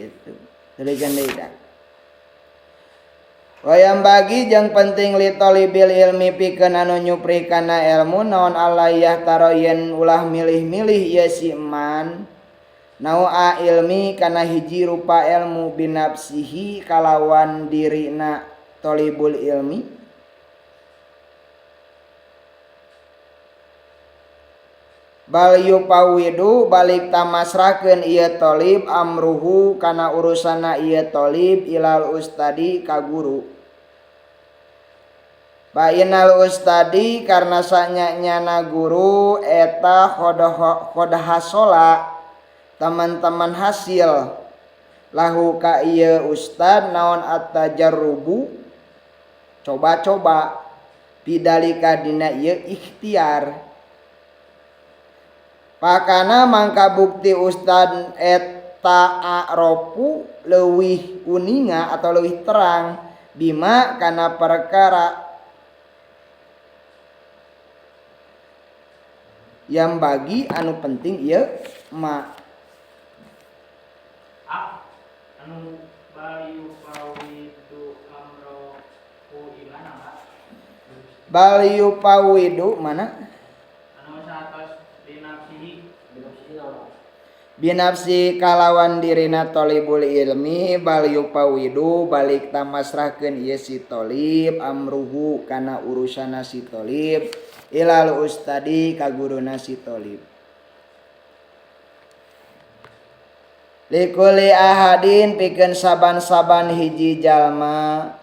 gitu. Tulikan deui da. Wayang bagi jeung penting li talibil ilmi pikeun anu nyupri kana ilmu naon alayah taroyen ulah milih-milih ieu si man naua ilmi kana hiji rupa ilmu binafsihi kalawan dirina talibul ilmi bal yupawidu balik tamasrahkeun ieu talib amruhu kana urusana ieu talib ilal ustadi ka guru. Bainal ustadi karna sanyanyana guru eta khodahasola teman-teman hasil lahu ka ieu ustad naon at-tajarrubu coba-coba bidalika dina ieu ikhtiar. Pakana mangka bukti ustad eta arofu leuwih uninga atau leuwih terang bima kana perkara yang bagi anu penting ieu ma anu baliu pawidu amro ku imana baliu pawidu mana anu satos binafsi kalawan dirina talibul ilmi baliu pawidu balik tamasrahkeun ieu si talib amruhu kana urusana si talib ilal ustadi ka guruna si talib. Likuli ahadin pikeun saban-saban hiji jalma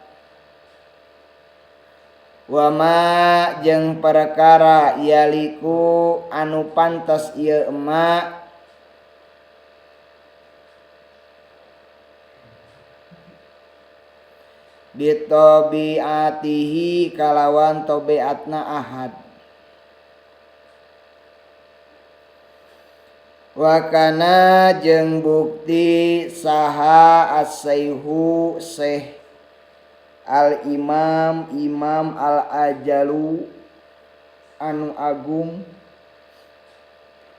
wama jeung perkara yaliku anu pantos ieu ema bitabiatihi kalawan tabiatna ahad. Wakana jeung bukti saha as-sayhu syekh al-imam imam al-ajalu anu agung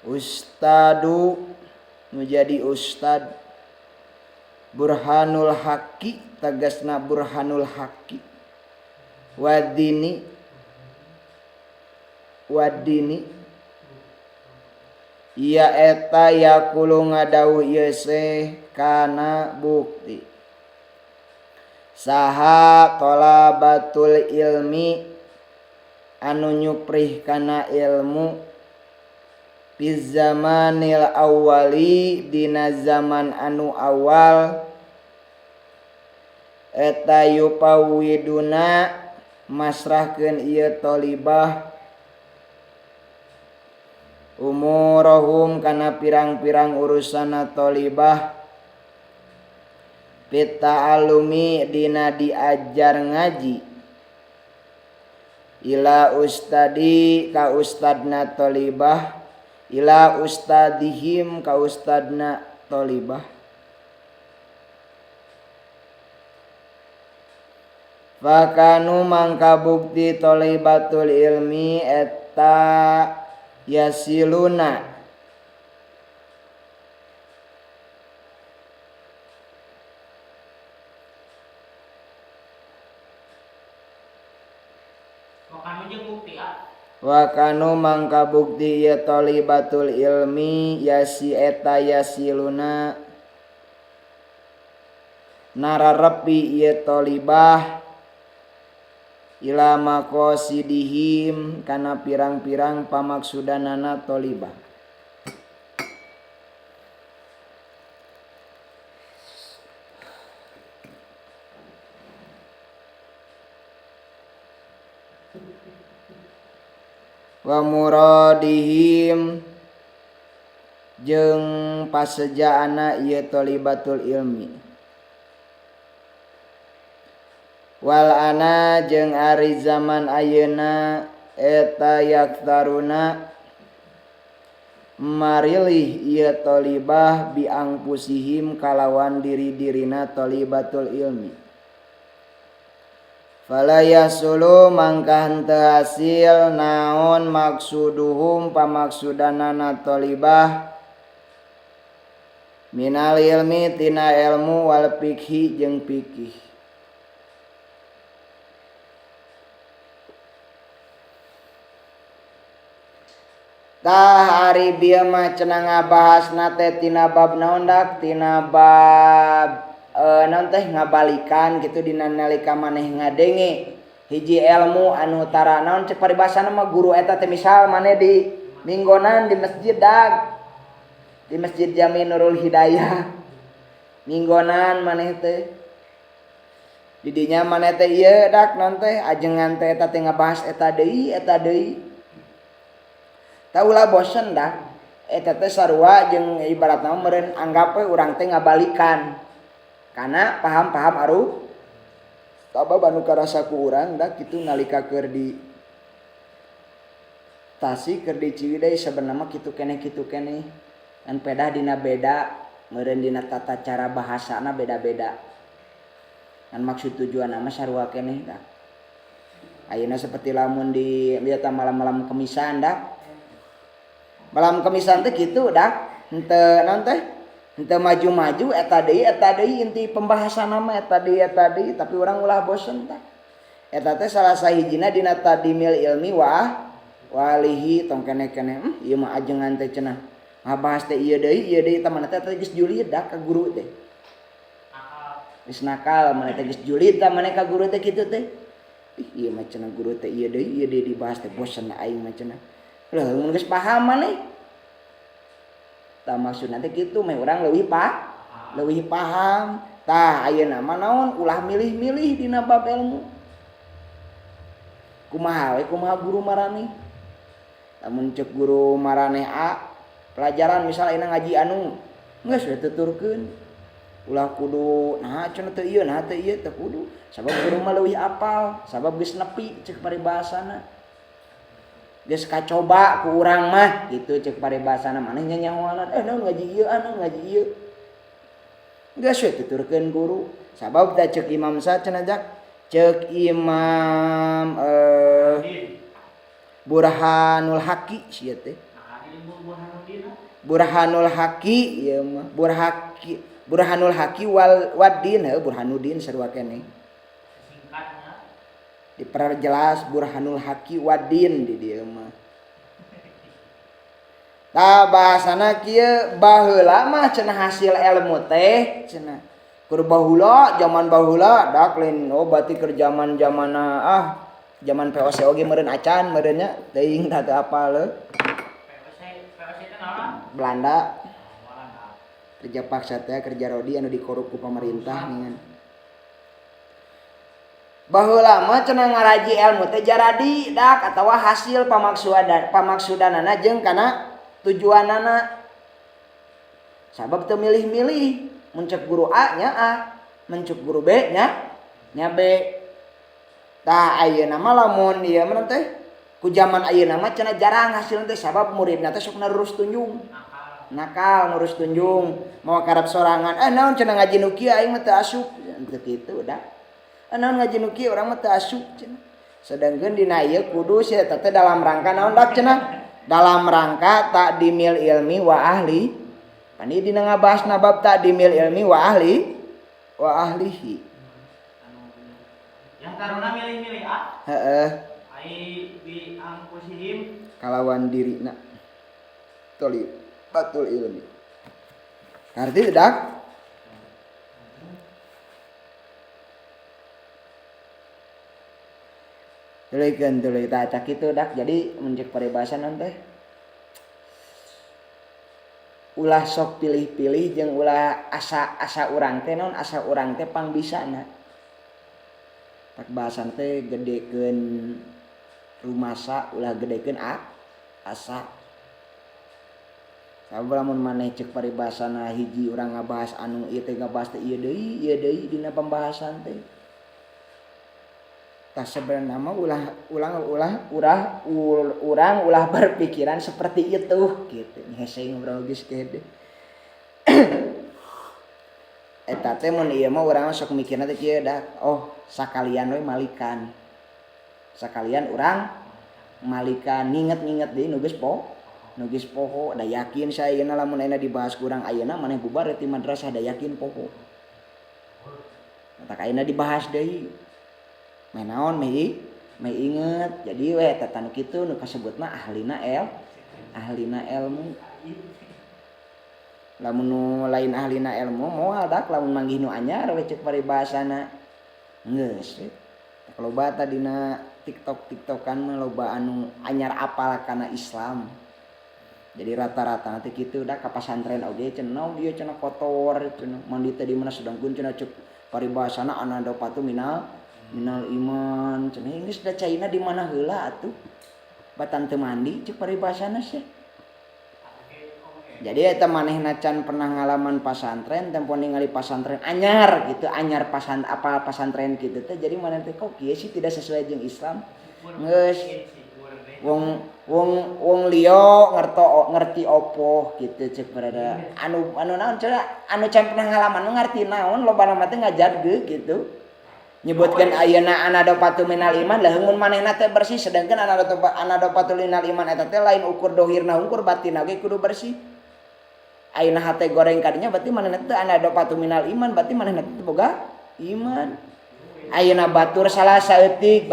ustadu menjadi ustad burhanul haqqi tegasna burhanul haqqi wadini ia eta yakulu ngadawuh ieu syekh kana bukti saha talabatul ilmi anu nyuprih kana ilmu fi zamanil awwali dina zaman anu awal eta yupawiduna masrahkeun ieu talibah umurahum kana pirang-pirang urusana talibah pita alumi dina diajar ngaji ila ustadi ka ustadna talibah ila ustadihim ka ustadna talibah fakanu mangka bukti talibatul ilmi eta yasiluna wakanu mangka bukti ya talibatul ilmi yasi eta yasiluna nararepi ya talibah ila maqasidihim kana pirang-pirang pamaksudanana talibah wa muradihim jeung pasejaana ieu talibatul ilmi wal ana jeung ari zaman ayeuna eta yaktaruna marilih ieu talibah bi angpusihim kalawan diri-dirina talibatul ilmi fala yasulu mangka henteu hasil naon maksuduhum pamaksudanana talibah minal ilmi tina ilmu wal fikhi jeung fikih. Tah ari bieu mah cenah ngabahasna teh tina bab naon dak, tina bab naon teh ngabalikan gitu dina nalika maneh ngadenge hiji ilmu anu tara naon cek paribasana mah guru eta teh misal maneh di minggonan di masjid dak, di Masjid Jami Nurul Hidayah minggonan maneh teh di dinya maneh teh ieu dak naon teh ajengan teh eta teh ngabahas eta deui tah ulah bosen dah eta teh sarua jeung ibaratna meureun anggap we urang teh ngabalikan kana paham-paham aruh sabab anu karasa ku urang dah kitu nalika keur di Tasik keur di Ciwidey sebenarnya mah kitu keneh ngan pedah dina beda meureun dina tata cara bahasana beda-beda ngan maksud tujuan mah sarua keneh dah ayeuna seperti lamun di bieu malam-malam kemisan dah malam kemisan teh kitu dah henteu naon teh henteu maju-maju eta deui inti pembahasan mah eta deui tapi urang ulah bosen tah eta teh salah sahijina dina tadimil ilmi walihi tong keneh ieu mah ajengan teh cenah ngabahas teh ieu deui tah maneh teh geus julid dah ka guru teh geus nakal maneh teh geus julid tah maneh ka guru teh kitu teh ieu mah cenah guru teh ieu deui dibahas teh bosen aing mah cenah lah mun geus paham maneh tah maksudna teh kitu meh urang leuwih paham tah ayeuna mah naon ulah milih-milih dina bab ilmu kumaha guru maraneh lamun ceuk guru maraneh A pelajaran misal ayeuna ngaji anu geus we tuturkeun ulah kudu nah cenah teu ieu teu kudu sabab guru mah leuwih apal sabab geus nepi ceuk paribahasana geus kacoba ku urang mah gitu cek paribasana maneh nyanyahoanan naon ngaji ieu geus we tuturkeun guru sabab da cek imam sa cenah jak cek imam Burhanul Haqi sia teh Burhanul Haqi ieu mah Burhanul Haqi Waddin Burhanuddin sarua keneh diperjelas Burhanul Haqi Waddin di dieu mah. Tah bahasana kieu baheula mah cenah hasil ilmu teh cenah. Keur baheula zaman baheula dak lain berarti keur zaman-zamanna zaman POC oge meureun acan meureun nya teuing tah teu apal POC teh naon? Belanda. Kerja paksa teh kerja rodi anu dikorup ku pamarintah ningan. Baheula mah cenah ngaraji ilmu teh jaradi dak atawa hasil pamaksudanana jeung kana tujuanana. Sabab teu milih-milih, mun ceuk guru A nya A, mun ceuk guru B nya B. Tah ayeuna mah lamun ieu mah teh ku zaman ayeuna mah cenah jarang hasilna teh sabab muridna teh sok narurus tunjung. Nakal nurus tunjung, mau karep sorangan, naon cenah ngaji nu kieu aing mah teu asup, teu kitu dah. Naon ngaji nu kieu urang mah teu asup cenah. Sedengkeun dina ieu kudu sia teh dalam rangka naon dak cenah? Dalam rangka takdimil ilmi wa ahli. Pani dina ngabahasna bab takdimil ilmi wa ahlihi. Yang taruna milih-milih Heeh. ai bi angkusihim Kalawan dirina. Batul ilmi. Ngerti dak? Tulikeun tah kitu dak. Jadi mun ceuk paribasan teh ulah sok pilih-pilih jeung ulah asa urang teh naon asa urang teh pangbisana. Tak bahasan teh gedekeun rumasa ulah gedekeun asa. Sabab lamun maneh ceuk paribasana hiji urang ngabahas anu ieu teh ngabahas teh ieu deui dina pembahasan teh. Tah sebenarnya mah urang ulah berpikiran seperti itu gitu. Hese ngobrol geus kede. Eta teh mun ieu mah urang sok mikirna teh kieu dah. Oh, sakalian we malikan. Sakalian urang malikan nginget-nginget deui nu nu geus poho da yakin saeuna lamun ayeuna dibahas kurang ayeuna maneh bubar ti madrasah da yakin poho. Tak ayeuna dibahas deui. Meh naon meh inget. Jadi we eta nu kitu nu kasebutna ahlina ilmu. Lamun nu lain ahlina ilmu moal dak lamun manggih nu anyar we ceuk paribahasana. Geus. Loba tah dina TikTok-tiktokan mah loba anu anyar apal kana Islam. Jadi rata-rata nanti kitu da ka pasantren oge cenah dieu cenah kotor cenah mandi teh di mana sedangkeun cenah ceuk paribahasana anadopatu minal iman cenah geus da caina di mana heula atuh. Batan teu mandi ceuk paribahasana sih. Jadi eta manehna can pernah ngalaman pasantren tempo ningali pasantren anyar gitu, anyar apal pasantren kitu teh jadi maneh teh kok kieu sih tidak sesuai jeung Islam. Geus wong liya ngerti opo gitu ceuk berada anu naon cenah anu can pernah ngalaman ngarti naon loba mah teh ngajadgeuk gitu. Nyebutkeun ayeuna anadopatu minal iman lah mun manehna teh bersih sedangkan anadopatu minal iman eta teh lain ukur dohirna ukur batinna ge kudu bersih. Ayeuna hate goreng kadinya berarti manehna teh anadopatu minal iman berarti manehna teh boga iman. Ayeuna batur salah saeutik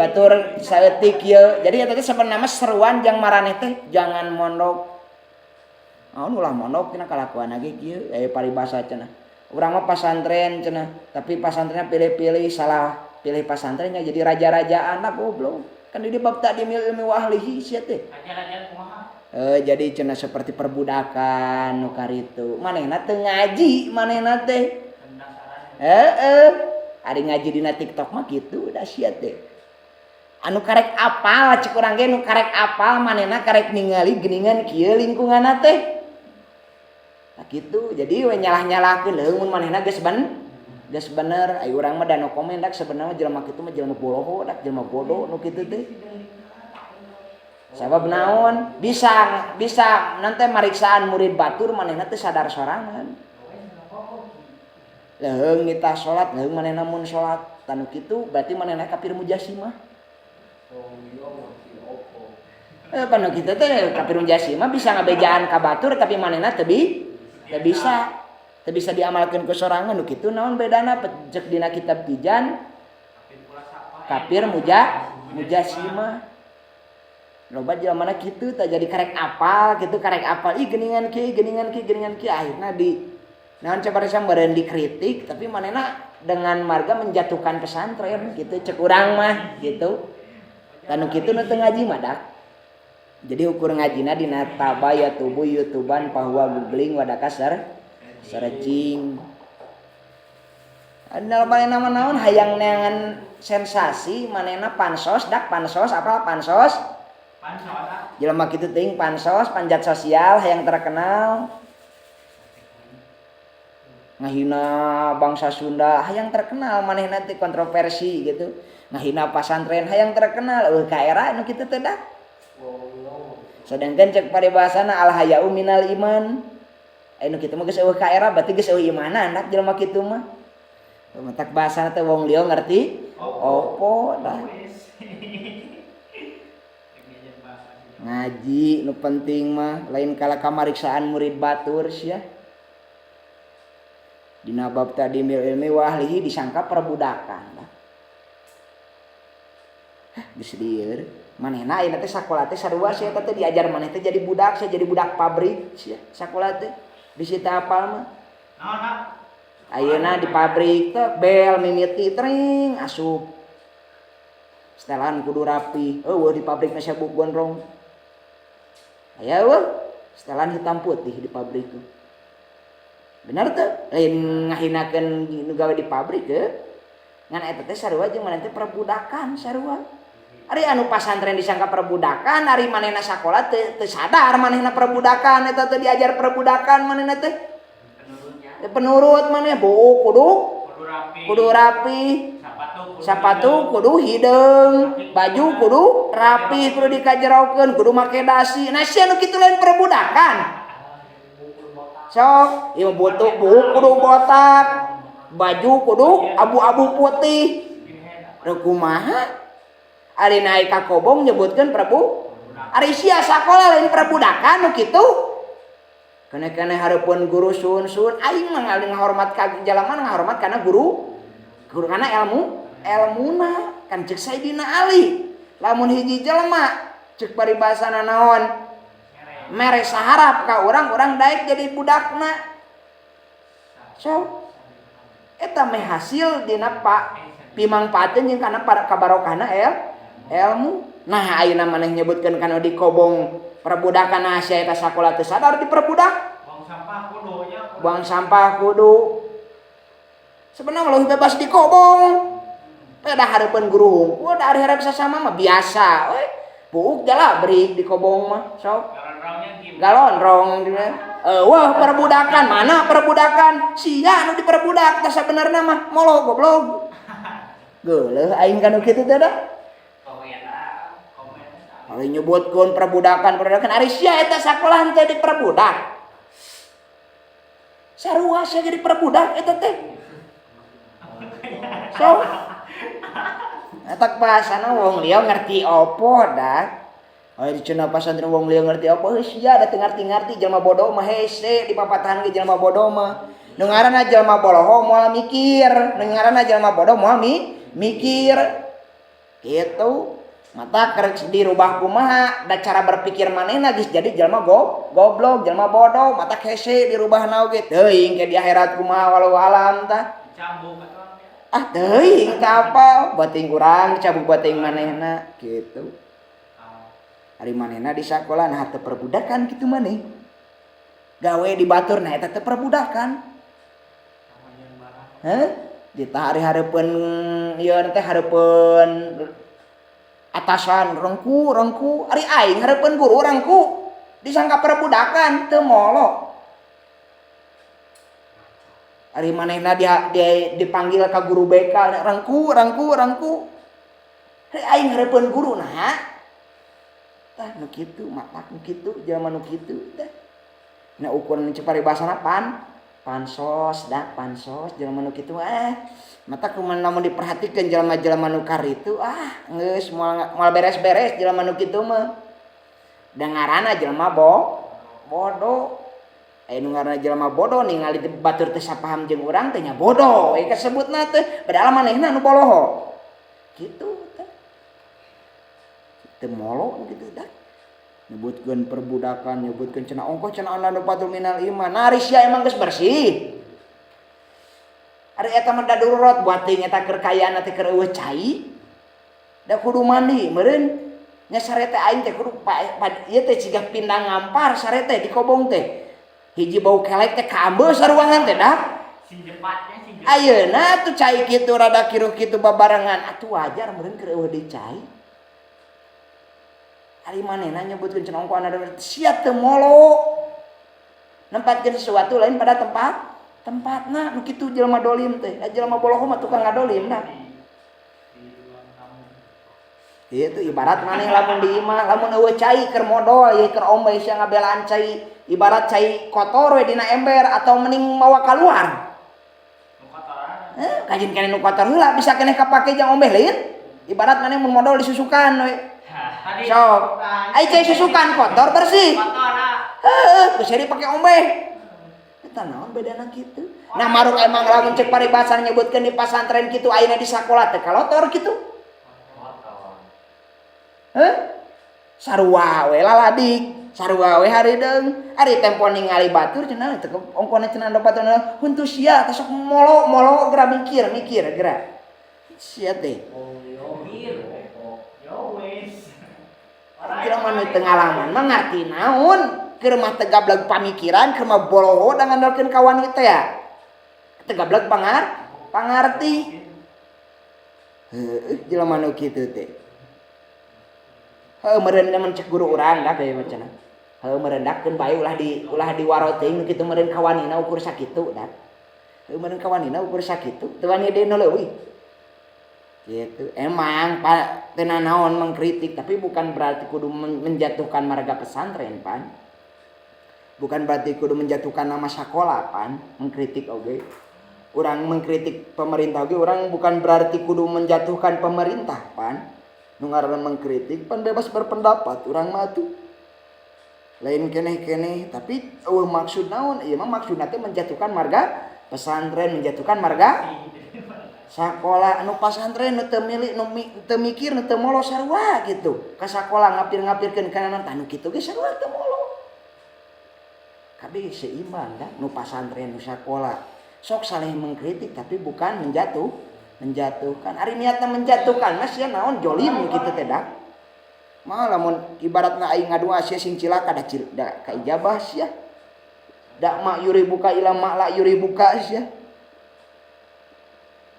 ieu. Jadi eta teh sebenarnya seruan jang maraneh teh jangan mondok. Naon ulah mondok tina kalakuan ge kieu aya paribasa cenah. Urang mah pasantren cenah, tapi pasantrennya pilih-pilih salah pilih pasantrennya jadi raja-rajaan lah goblok. Kan di bab ta'dimil ilmi wa ahlihi sia teh. Raja-rajaan kumaha? Jadi cenah seperti perbudakan nu karitu. Manehna teu ngaji, manehna teh. Ari ngaji dina TikTok mah kitu da sia teh. Anu karek apal cek urang ge nu karek apal manehna karek ningali geuningan kieu lingkunganna teh. Nah kitu. Jadi we nyalah-nyalahkeun leuh mun manehna geus bener. Ai urang mah da no komen dak sebenarnya jelema kitu mah jelema boloho dak jelema bodoh nu kitu teh. Sabab naon bisa nanti mariksaan murid batur manehna teh sadar sorangan. Leung kita salat leung manehna mun salat tanu kitu berarti manehna kafir mujasimah. Panu kitu teh kafir mujasimah bisa ngabejaan ka batur tapi manehna teu bisa diamalkeun ku sorangan nu kitu naon bedana cek dina kitab Tijan kafir mujasimah. Loba jamanna kitu tah jadi karek apal ih geuningan kieu akhirna di naon cabarisa meureun dikritik tapi manehna dengan marga menjatuhkan pesantren gitu cek urang mah gitu. Tanu kitu nu teu ngaji mah dak. Jadi ukur ngajina dina tabaya tubuh YouTubean bahwa googling wadaka searching. Ada manehna naon hayang neangan sensasi manehna pansos apa pansos? Jelema kitu teuing pansos, panjat sosial hayang terkenal. Ngahina bangsa Sunda hayang terkenal manehna teh kontroversi gitu. Ngahina pasantren hayang terkenal ka era nu kitu teh dah. Sedangkan cek paribahasana al haya'u minal iman. Anu kitu mah geus eueuh ka era berarti geus eueuh imanan dak jelema kitu mah. Matak bahasana teh wong liya ngerti opo dah. Ngaji nu penting mah lain kala kamariksaan murid batur sia. Dina bab ta'dimil ilmi wa ahlihi disangka perbudakan. Geus dieu manehna ayeuna teh sakola teh sarua sia teh diajar maneh teh jadi budak, sia jadi budak pabrik sia. Sakola teh bisi teh apal mah. Naon Ayeuna di pabrik teh bel mimiti tring asup. Setelan kudu rapi. Eueuh di pabrik mah sabuk gondrong. Aya weh, setelan hitam putih di pabrik tuh. Benar tuh, lain ngahinakeun nu gawe di pabrik ke. Ngan eta teh sarua jeung maneh teh perbudakan sarua. Ari anu pasantren disangka perbudakan, ari manehna sakola teu sadar manehna perbudakan eta teh diajar perbudakan manehna teh. Penurut maneh bau kudu rapi. Sapatu kudu hideung, baju kudu rapi, kudu dikajerokeun, kudu make dasi. Nah sia nu kitu lain perbudakan. Sok, ieu butuh buuk kudu botak, baju kudu abu-abu putih. Da kumaha? Ari naik ka kobong nyebutkeun Ari sia sakola lain perbudakan nu kitu. Kene-kene hareupeun guru sun aing mah ngahormat ka jalema ngahormat kana guru kana elmuna kan cek Sayyidina Ali. Lamun hiji jelema cek paribasana naon mere saharap ka urang daek jadi budakna. So eta meh hasil dina pimangpaateun jeung kana kabarokahna ilmu. Nah ayeuna maneh nyebutkeun kana di kobong perbudakan sia eta sakola teu sadar diperbudak. Buang sampah kudu. Sebenarnya leuwih bebas di kobong. Pada hareupeun guru hungkul da ari hareup sasama mah biasa we. Buuk jala beurik di kobong mah sok. Galonrong wah perbudakan mana perbudakan sia nu diperbudak tah sabenerna mah molo goblok. Geuleuh aing kana kitu teh da. Ari nyebutkeun perbudakan ari sia eta sakola teh diperbudak. Sarua sia jadi perbudak eta teh. So eta bahasana wong lieu ngerti opo da. Ari cenah pasantren wong lieu ngerti opo sia da teu ngarti-ngarti jelema bodoh mah hese di papatahan ge jelema bodoh mah. Nu ngaranna jelema boloho moal mikir, nu ngaranna jelema bodoh moal mikir. Kitu. Mata kerek dirubah kumaha da cara berpikir manehna geus jadi jelema goblok, jelema bodoh, mata hese dirubahna oge teuing ke di akhirat kumaha walau alam tah. Cambuk teuing teh apa bating urang cabuk bating manehna kitu. Ari manehna di sakola nah teu perbudakan kitu maneh. Gawe di batur nah eta teu perbudakan. Ditah ari hareupeun ieu teh hareupeun atasan rengku ari aing hareupeun guru rengku disangka perbudakan teu molo. Ari manehna dia dipanggil ka guru BK rengku. Ari aing hareupeun guru nah. Tah nu kitu matak nu kitu jelema nu kitu teh. Na ukuran cek paribasana pansos jelema nu kitu mata kumaha lamun diperhatikeun jelema-jelema nu karitu geus moal beres-beres jelema nu kitu mah. Da ngaranna jelema bodoh. Nu ngaranna jelema bodoh ningali batur teu sapaham jeung urang teh nya bodoh we kasebutna teh padahal manehna nu boloho. Kitu teh. Teu molo kitu dah. Nyebutkeun perbudakan, nyebutkeun cenah ongkoh cenah anu patul minal iman. Nah, ari sia emang geus bersih. Ari eta mah darurat buat ting eta keur kaayana teh keur eueuh cai. Da kudu mandi meureun. Nya sarete aing teh kudu ieu teh cigah pindang ngampar sarete di kobong teh. Hiji bau kelek teh kaambeus saruangan teh dah. Ayeuna tuh cai kitu rada kiruh kitu babarengan atuh wajar meureun keur eueuh dicai. Ari manehna nyebutkeun cenah ongko anu sia teu molo. Nempatkeun sesuatu lain pada tempatna nu kitu jelema dolim teh. Jelema boloho mah tukang ngadolim dah. Itu ibarat maneh lamun di imah lamun eueuh cai keur modal ye keur ombe sia ngabelaan cai ibarat cai kotor we dina ember atau mending mawa kaluar. Kajin kene nu kotor heula bisa keneh kapake jang ombe lain. Ibarat maneh mun modal disusukan we. Sok, ai cai susukan kotor bersih. Heeh, geus dipake ombe. Eta naon bedana kitu? Nah maruk emang lamun cek paribasan nyebutkeun di pasantren kitu ayeuna di sakola teh kalotor kitu. Sarua we laladik, sarua we harideung. Ari tempo ningali batur cenah teh ongkona cenah anda batur huntu sia teh sok molo geura mikir geura. Sia teh. Jelema nu teu ngalaman mah ngarti naon? Keur mah teu gablek pamikiran, keur mah boloho da ngandalkeun ka wanita ya. Teu gablek pangarti. Jelema nu kitu teh. Meureun mun cek guru urang da bae macana. Merendakeun bae ulah diwaro teuing nu kitu meureun ka wanina ukur sakitu da. Meureun ka wanina ukur sakitu, teu wani deui nu leuwih. Gitu. Emang Pak tena naon mengkritik tapi bukan berarti kudu menjatuhkan marga pesantren pan. Bukan berarti kudu menjatuhkan nama sekolah pan, mengkritik oge. Urang mengkritik pemerintah oge urang bukan berarti kudu menjatuhkan pemerintah pan. Nu ngaranna mengkritik pan bebas berpendapat urang mah tuh. Lain keneh-keneh tapi maksud naon? Ieu mah maksudna teh menjatuhkan marga pesantren, menjatuhkan marga sakola. Nu pasantren nu teu milih nu teu mikir nu teu molo sarua gitu. Ka sakola ngapir-ngapirkeun kana naon tah nu kitu ge sarua teu molo. Kabeh seimbang kan nu pasantren nu sakola. Sok saleh mengkritik tapi bukan menjatuhkan. Ari niatna menjatuhkan mah sia naon jolim kitu teh da. Mah lamun ibaratna aing ngadua sia sing cilaka da ka ijabah sia. Da mak yuri buka ila mak la yuri buka sia.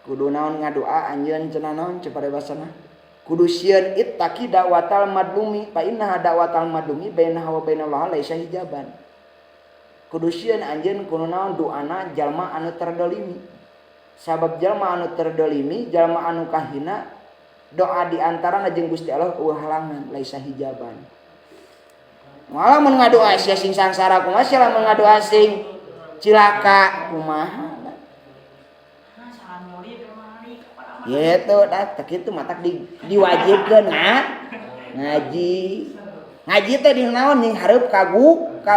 Kudu naon ngadua anjeun cenah naon ceuk parebasana. Kudu sieun ittaqi da'watal madlumi fa inna da'watal madlumi bainaha wa bainallah laisa hijaban. Kudu sieun anjeun kudu naon doana jalma anu terdolimi. Sabab jalma anu terdolimi, jalma anu kahina, doa di antarana jeung Gusti Allah halangan laisa hijaban. Malah mun ngadoa sia sing sangsara kumaha sia lamun ngadoa sing cilaka kumaha. Gitu dah tak kitu mah tak diwajibkeun ngaji. Ngaji teh di naon ning hareup ka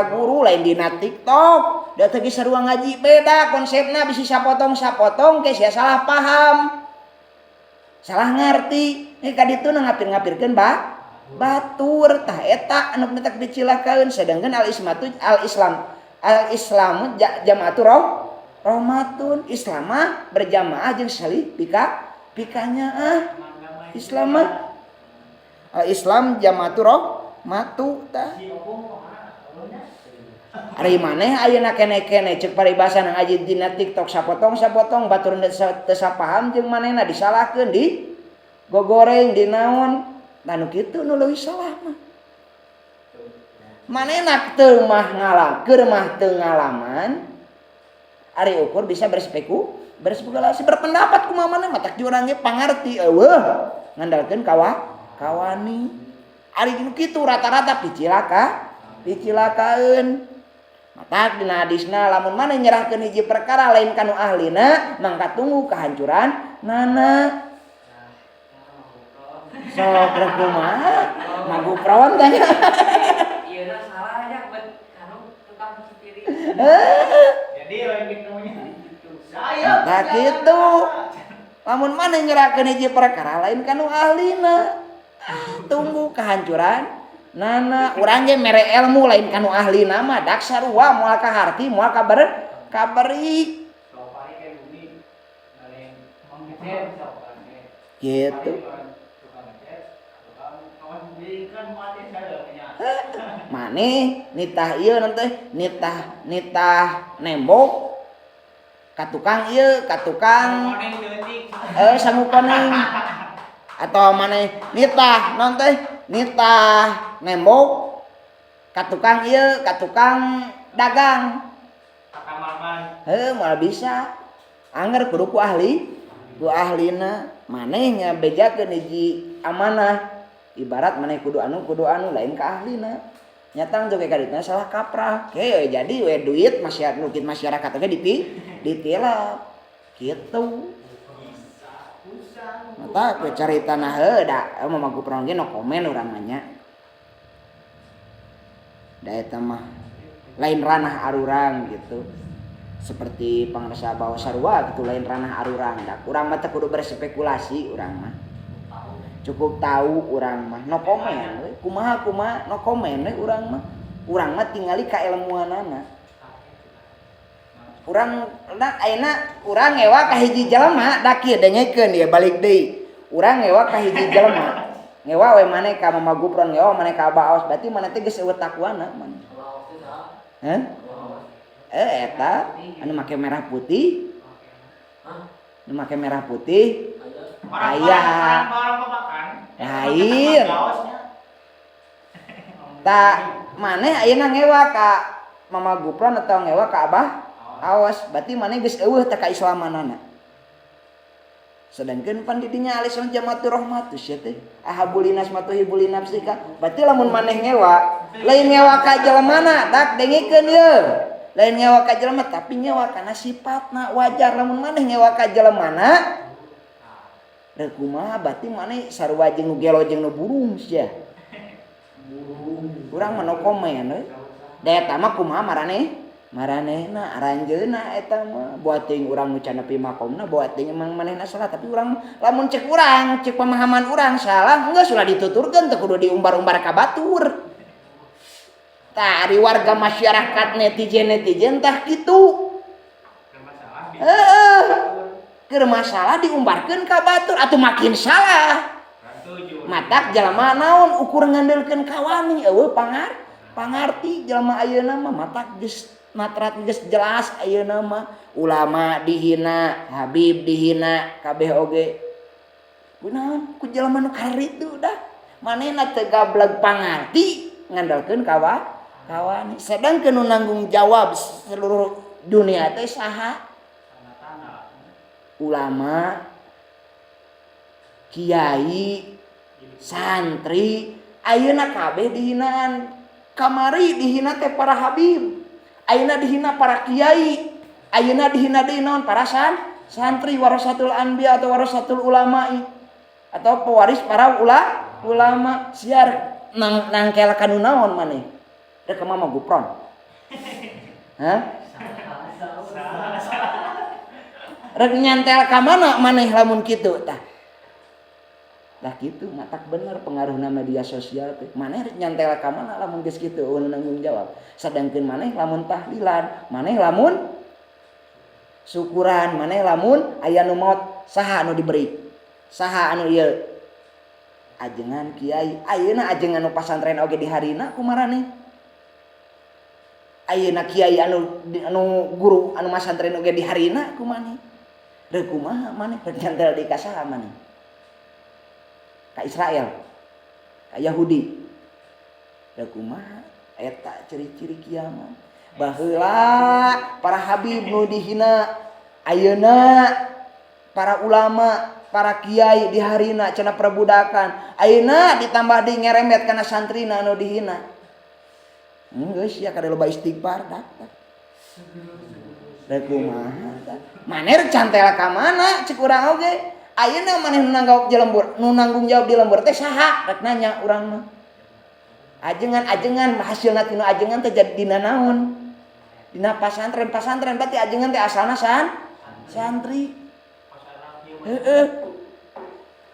guru lain dina TikTok. Da teh ge sarua ngaji beda konsepna bisi sapotong-sapotong ke sia salah paham. Salah ngarti. Ka ditu na ngapir-ngapirkeun batur tah eta anu mentak dicilakaeun sedangkan al-Islam jamaatur rahmatun. Islam mah berjamaah jeung salih pikanya Islam mah al-Islam jamaatur rahmatu tah. Ari maneh ayeuna keneh-keneh ceuk paribasana ngaji dina TikTok sapotong-sapotong batur teu sapaham jeung manehna disalahkeun di gogoreng di naon anu kitu nu leuwih salah mah. Manehna teu mah ngalaman ari ukur bisa berspekulasi berpendapat kumaha maneh mah tak jurang ge pangarti eueuh ngandalkeun kawani. Ari kitu rata-rata picilakaeun. Matak dina hadisna lamun maneh nyerahkeun hiji perkara lain kanu ahlina mangka tunggu kehancuran nana. Sok kumaha? Magupron tanya. Ieu salah nya bet kanu tukang sendiri. Jadi lain kitu nya. Nah kitu. Lamun maneh nyerahkeun hiji perkara lain kanu ahlina. Tunggu kehancuran nana. Urang ge mere ilmu lain kanu ahlina mah dak sarua moal kaharti moal kaberi. Gitu. Maneh nitah ieu teh nitah nembok ka tukang ieu ka tukang sangu koneng atau maneh nitah naon teh nitah nembok ka tukang ieu ka tukang dagang moal bisa anger kudu ku ahlina maneh ngabejakeun hiji amanah ibarat maneh kudu anu lain ka ahlina nyatang joge kaditna salah kaprah ke jadi we duit masyarakat ge ditilap kitu. Mata we caritana da mamagu perang ge no komen urang nya da eta mah lain ranah arurang gitu seperti pangresa bawa sarua gitu lain ranah arurang da urang mah teh kudu berspekulasi urang mah cukup tahu urang mah no komen we kumaha no komen we urang mah tingali ka ilmuanana urang ayeuna urang ngewa ka hiji jelema da kieu da nyekeun dia balik deui urang ngewa ka hiji jelema ngewa we maneh ka Mama Gupron ngewa maneh ka Abah Aos berarti maneh teh geus eueuh takwana maneh eta anu make merah putih aya lain tak maneh ayeuna ngewa ka Mama Gupron atau ngewa ka Abah Aos berarti maneh geus eueuh teh ka islamanana sedangkeun pan di dinya al-Islam jamaatur rahmatus ya teh ahabulinas matuhibuli nafsika berarti lamun maneh ngewa lain ngewa ka jelemana dak dengikeun yeuh lain ngewa ka jelema tapi ngewa kana sifatna wajar lamun maneh ngewa ka jelemana Da kumaha berarti maneh sarua jeung nu gelo jeung nu burung sia. Urang mah no komen we. Da eta mah kumaha maranehna aranjeunna eta mah buat teuing urang nu can nepi makomna buat teuing emang manehna salah tapi urang lamun cek urang cek pemahaman urang salah geus ulah dituturkeun teu kudu diumbar-umbar ka batur. Tah ari warga masyarakat netizen tah kitu. Heeh. Keur masalah diumbarkeun ka batur atuh makin salah. Matak jalma naon ukur ngandelkeun kawani eueuh pangarti jalma ayeuna mah matak geus matrat geus jelas ayeuna mah ulama dihina, Habib dihina, kabeh oge. Kunaon ku jalma nu karitu dah. Manehna teu gableg pangarti ngandalkeun kawani. Sedangkeun nu nanggung jawab seluruh dunia teh saha? Ulama, kiai, santri, ayeuna kabeh dihinaan. Kamari dihina teh para habib, ayeuna dihina para kiai, ayeuna dihina deui naon para santri warasatul anbiya atau warasatul ulama'i atau pewaris para ulama. Siar nangkel kanu naon maneh? Da ka mama gupron. Hah? Rek nyantel ka mana maneh lamun kitu tah? Dah kitu matak bener pengaruhna media sosial teh. Maneh rek nyantel ka mana lamun geus kitu nu nanggung jawab. Sadangkeun maneh lamun tahlilan, maneh lamun syukuran, maneh lamun aya nu maot saha anu diberi? Saha anu ieu? Ajengan kiai. Ayeuna ajengan nu pasantren oge di harina kumaraneh. Ayeuna kiai anu guru anu masantren oge di harina kumaneh. Rek kumaha maneh rek nyantel di ka saha maneh? Ka Israel, ka Yahudi. Da kumaha eta ciri-ciri kiamat. Baheula para habib nu dihina, ayeuna para ulama, para kiai di harina cenah perbudakan. Ayeuna ditambah di ngeremet kana santrina anu dihina. Geus ya kada loba istighfar dah. Da kumaha tah? Maneh rek cantel ka mana cek urang oge. Ayeuna maneh nu nanggung jawab di lembur teh saha? Rek nanya urang mah. Ajengan hasilna tina ajengan teh jadi dina naon? Dina pasantren berarti ajengan teh asalna santri. Heeh.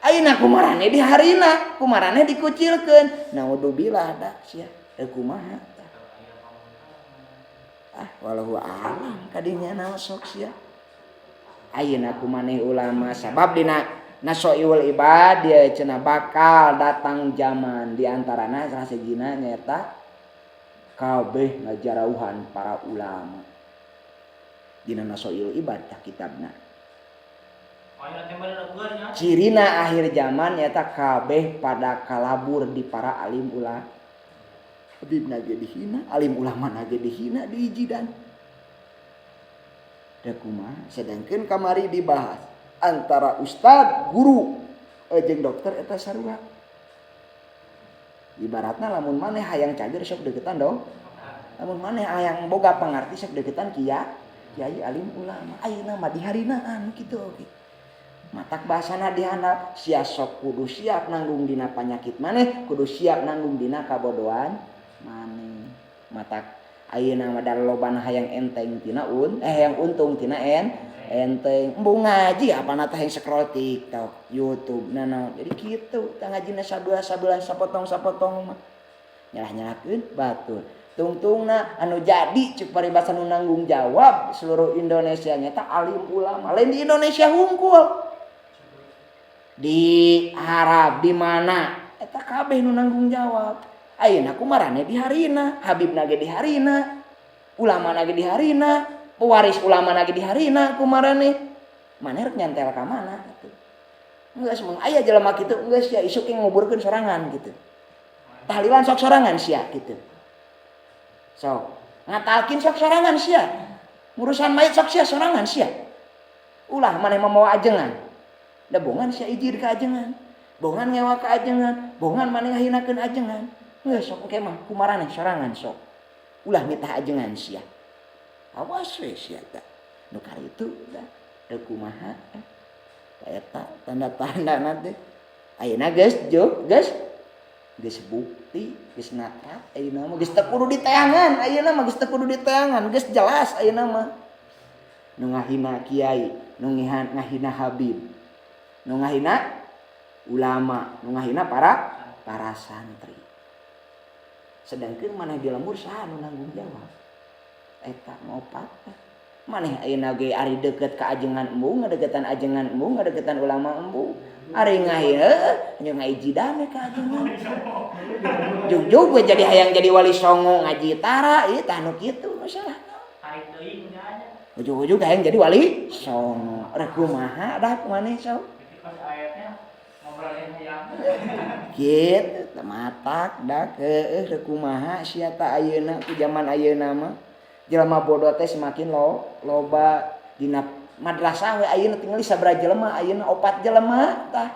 Ayeuna kumaraneh di harina, kumaraneh dikucilkeun. Naudzubillah da sia. Kumaha tah? Wallahu a'lam kadinya naon sok sia. Ayeuna kumaneh ulama sabab dina nasoiul ibad dia cenah bakal datang zaman di antarana salah sijina nyaeta kabeh ngajarauhan para ulama. Dina nasoiul ibad tah kitabna. Cirina akhir zaman nyaeta kabeh pada kalabur di para alim ulama. Habib nage dihina, alim ulama nage dihina di ijidan. Da kumaha sedangkeun kamari dibahas antara ustad, guru, jeung dokter eta sarua. Ibaratna lamun maneh hayang cager sok deketan dong. Lamun maneh hayang boga pangarti sok deketan kiai alim ulama. Ayeuna mah di harinaan kitu oge. Matak bahasana dihandap sia sok kudu siap nanggung dina panyakit maneh, kudu siap nanggung dina kabodohan maneh. Matak ayeuna mah dalobana hayang enteng tina yang untung tina enteng. Embung ngaji apana teh yang scroll TikTok, YouTube, naon. Jadi kitu tah ngajina sabelah sapotong-sapotong mah. Nyalah-nyalahkeun batur. Tungtungna anu jadi cek paribasa nu nanggung jawab seluruh Indonesia nyata alim ulama. Lain di Indonesia hungkul. Di Arab di mana eta kabeh nu nanggung jawab. Ayeuna kumaraneh di harina, Habib nage di harina, ulama nage di harina, pewaris ulama nage di harina kumaraneh. Maneh rek nyantel ka mana gitu. Geus mung aya jelema kitu geus sia isuk nguburkeun sorangan gitu. Tahlilan sok sorangan sia gitu. Sok ngatalkin sok sorangan sia. Urusan mayit sok sia sorangan sia. Ulah maneh mamawa ajengan. Da bongan sia ijir ka ajengan. Bongan ngewa ka ajengan, bongan maneh ngahinakeun ajengan. Geus sok engke mah kumaraneh sorangan sok. Ulah mitah ajengan sia. Awas we sia tah. Nu karitu da kumaha. Eta tanda-tanda nanti ayeuna geus geus bukti geus natap ayeuna mah geus teu kudu diteangan ayeuna mah geus teu kudu diteangan geus jelas ayeuna mah nu ngahina kiai nu ngahina habib nu ngahina ulama nu ngahina para santri sedangkeun maneh di lembur saha nu nanggung jawab eta mau patah maneh ayeuna ge ari deukeut ka ajengan embu ngadeukeutan ajengan embu ngadeukeutan ulama embu ari nya ngaji dame ka ajengan jugjug we jadi hayang jadi wali songo ngaji tara ieu tah nu kitu masalah Tarik teuing nya aja. ujug-ujug hayang jadi wali songo rek kumaha dah maneh sok Pas ayatnya ngobrolin hayang. kitu teu matak dah heueuh rek kumaha sia ta ayeuna ku zaman ayeuna mah jelema bodoh teh semakin loba dina madrasah we ayeuna tinggal sabaraha jelema ayeuna 4 jelema tah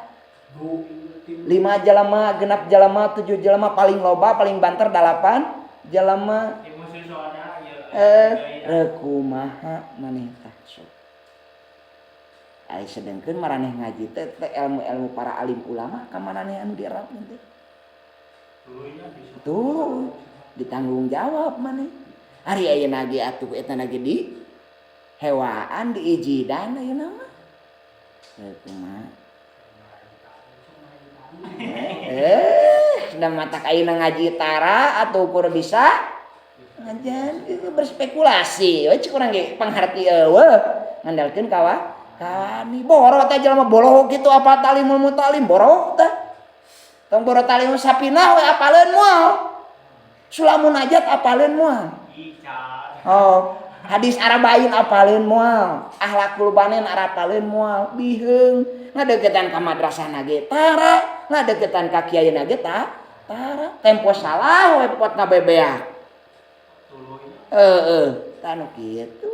5 jelema 6 jelema 7 jelema paling loba paling banter 8 jelema Ibu siswanya rek kumaha maneh tah sok ai sedengkeun maraneh ngaji teh ilmu-ilmu para alim ulama ka maneh anu diarapkeun teh dulunya bisa. tuh ditanggung jawab maneh ari ayeuna ge atuh eta na ge di hewaan diijidan ayeuna mah kumaha sudah matak ayeuna ngaji tara atuh ukur bisa ngajan berspekulasi we cik urang ge pangharti eueuh ngandalkeun kawani boro teh jelema boroh kitu apa talimul mutalim boroh teh tong boro talim sapinah we apaleun moal sulamun najat apaleun moal oh hadis arba'in apaleun moal akhlakul banin apaleun moal biheung ngadeuketan ka madrasahna ge tara ngadeuketan ka kiayeuna ge tara tempo salah we pot ngabebeak tanu kitu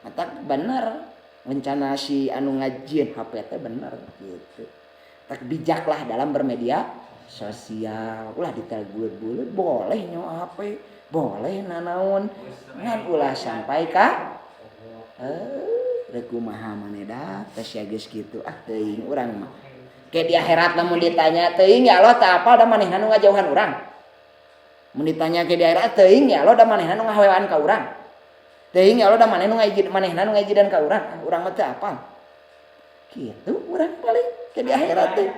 mata bener rencana si anu ngajieun HP teh bener gitu tak bijaklah dalam bermedia sosial ulah detail bulet-bulet boleh nyawa HP boleh nanaon ngan ulah sampai ka rek kumaha maneh da teh sia geus kitu teuing urang mah ke di akhirat lamun ditanya teuing ya Allah teh apal da manehna nu ngajauhan urang mun ditanya ke di akhirat teuing ya Allah da manehna nu ngahewaan ka urang teuing ya Allah da manehna nu ngajidan ka urang urang mah teu apal kitu urang paling ke di akhirat teh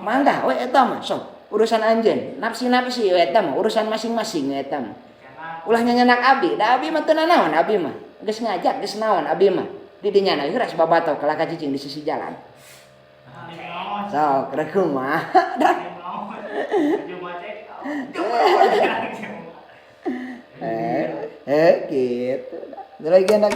mangga we eta mah sok urusan anjeun nafsi-nafsi we eta mah urusan masing-masing we eta mah ulah nyanyanak abdi da abdi mah teu nanaon abdi mah geus ngajak geus naon abdi mah di dinya na geus babatoh kalaka cicing di sisi jalan sok rek kumaha dah gitu. Lagi anak